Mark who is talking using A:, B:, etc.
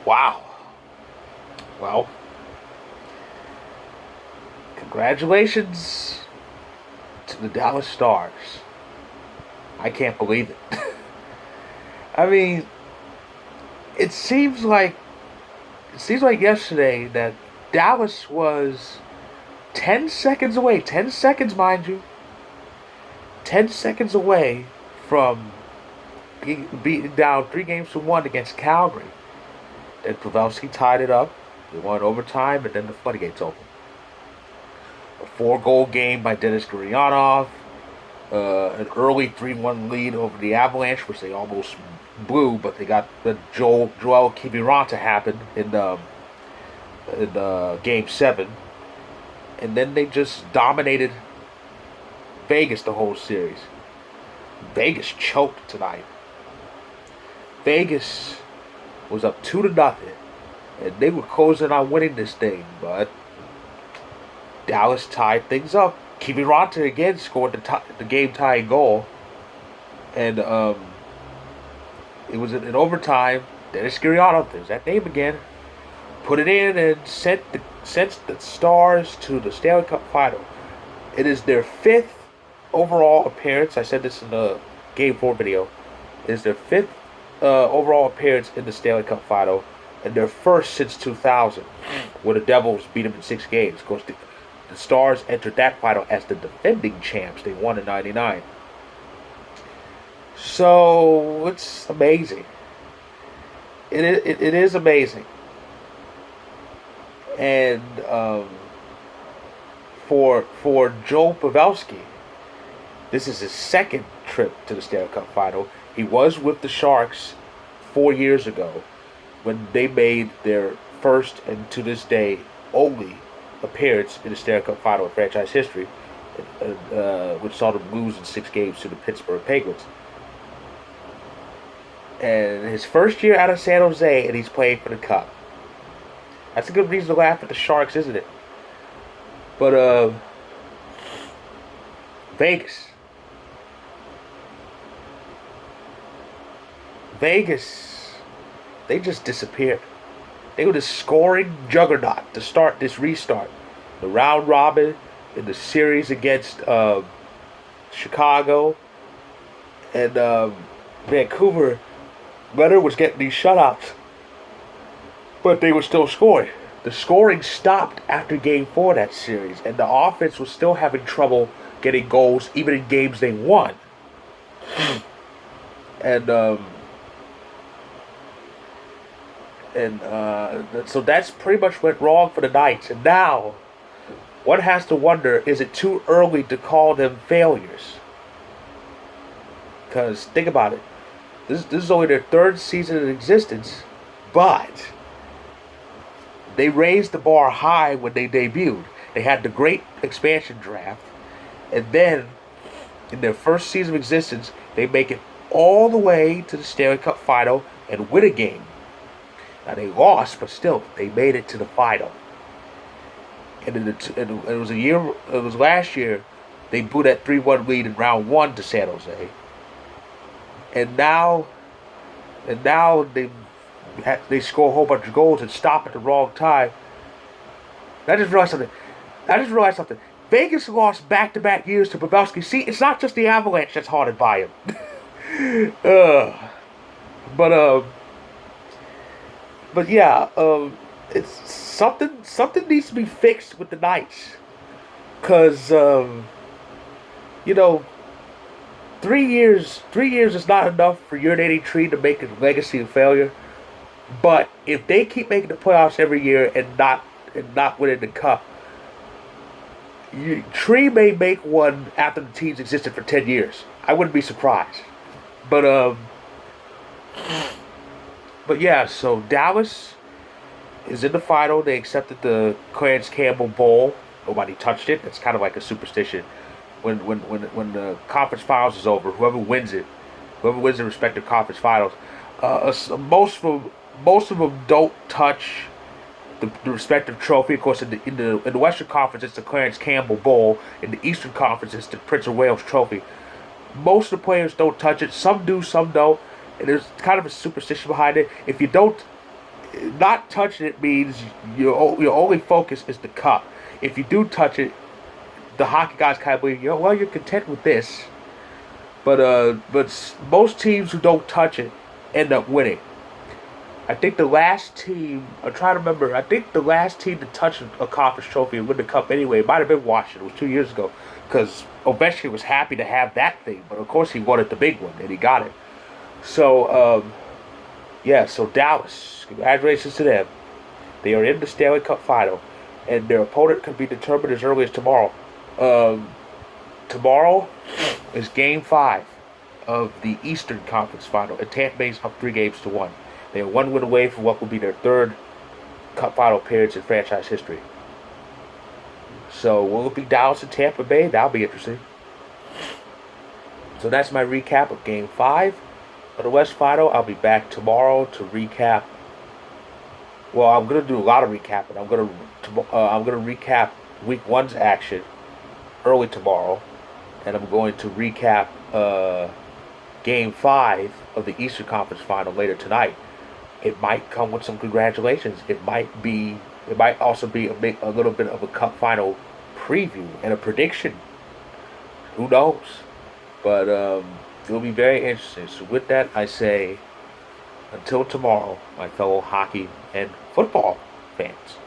A: Wow. Well, congratulations to the Dallas Stars. I can't believe it. I mean, it seems like yesterday that Dallas was 10 seconds away, 10 seconds mind you, 10 seconds away from being beaten down 3-1 against Calgary. Then Pavelski tied it up. They won overtime, and then the floodgates opened. A 4-goal game by Denis Gurianov. An early 3-1 lead over the Avalanche, which they almost blew, but they got the Joel Kiviranta happen in Game 7. And then they just dominated Vegas the whole series. Vegas choked tonight. Vegas was up 2-0, and they were closing on winning this thing, but Dallas tied things up. Kiviranta again scored the game-tying goal, and it was in overtime. Denis Gurianov, there's that name again, put it in and sent the Stars to the Stanley Cup Final. It is their 5th overall appearance. I said this in the Game 4 video. It is their 5th overall appearance in the Stanley Cup Final, and their first since 2000, where the Devils beat them in 6 games. Of course, the Stars entered that final as the defending champs. They won in '99. So it's amazing. It is amazing. And for Joe Pavelski, this is his second trip to the Stanley Cup Final. He was with the Sharks 4 years ago when they made their first and to this day only appearance in the Stanley Cup Final in franchise history, which saw them lose in 6 games to the Pittsburgh Penguins. And his first year out of San Jose, and he's playing for the Cup. That's a good reason to laugh at the Sharks, isn't it? But Vegas, they just disappeared. They were the scoring juggernaut to start this restart. The round robin in the series against Chicago and Vancouver. Leonard was getting these shutouts, but they were still scoring. The scoring stopped after Game 4 of that series, and the offense was still having trouble getting goals, even in games they won. So that's pretty much went wrong for the Knights. And now, one has to wonder, is it too early to call them failures? Because, think about it. This is only their 3rd season in existence, but they raised the bar high when they debuted. They had the great expansion draft, and then, in their first season of existence, they make it all the way to the Stanley Cup Final and win a game. Now they lost, but still they made it to the final. And it was last year they blew that 3-1 lead in round 1 to San Jose. And now they score a whole bunch of goals and stop at the wrong time. I just realized something. Vegas lost back-to-back years to Pavelski. See, it's not just the Avalanche that's haunted by him. But yeah, it's something needs to be fixed with the Knights, cause 3 years is not enough for urinating tree to make a legacy of failure. But if they keep making the playoffs every year and not winning the cup, Tree may make one after the team's existed for 10 years. I wouldn't be surprised. But yeah, so Dallas is in the final. They accepted the Clarence Campbell Bowl. Nobody touched it. It's kind of like a superstition. When the conference finals is over, whoever wins the respective conference finals, most of them don't touch the respective trophy. Of course, in the Western Conference, it's the Clarence Campbell Bowl. In the Eastern Conference, it's the Prince of Wales Trophy. Most of the players don't touch it. Some do, some don't. And there's kind of a superstition behind it. If you don't not touching it means your only focus is the cup. If you do touch it, the hockey guys kind of believe, well, you're content with this. But most teams who don't touch it end up winning. I think the last team, I'm trying to remember, I think the last team to touch a conference trophy and win the cup anyway, it might have been Washington. It was 2 years ago. Because Ovechkin was happy to have that thing. But of course he wanted the big one, and he got it. So, yeah, so Dallas, congratulations to them. They are in the Stanley Cup final. And their opponent could be determined as early as tomorrow. Um, Tomorrow is Game 5 of the Eastern Conference Final, and Tampa Bay's up 3 games to 1. They are one win away from what will be their third Cup Final appearance in franchise history. So will it be Dallas and Tampa Bay? That'll be interesting. So that's my recap of Game 5 of the West Final. I'll be back tomorrow to recap. Well, I'm gonna do a lot of recapping. I'm gonna recap Week 1's action early tomorrow, and I'm going to recap Game 5 of the Eastern Conference Final later tonight. It might come with some congratulations. It might also be a little bit of a Cup Final preview and a prediction. Who knows? But it'll be very interesting. So with that, I say until tomorrow, my fellow hockey and football fans.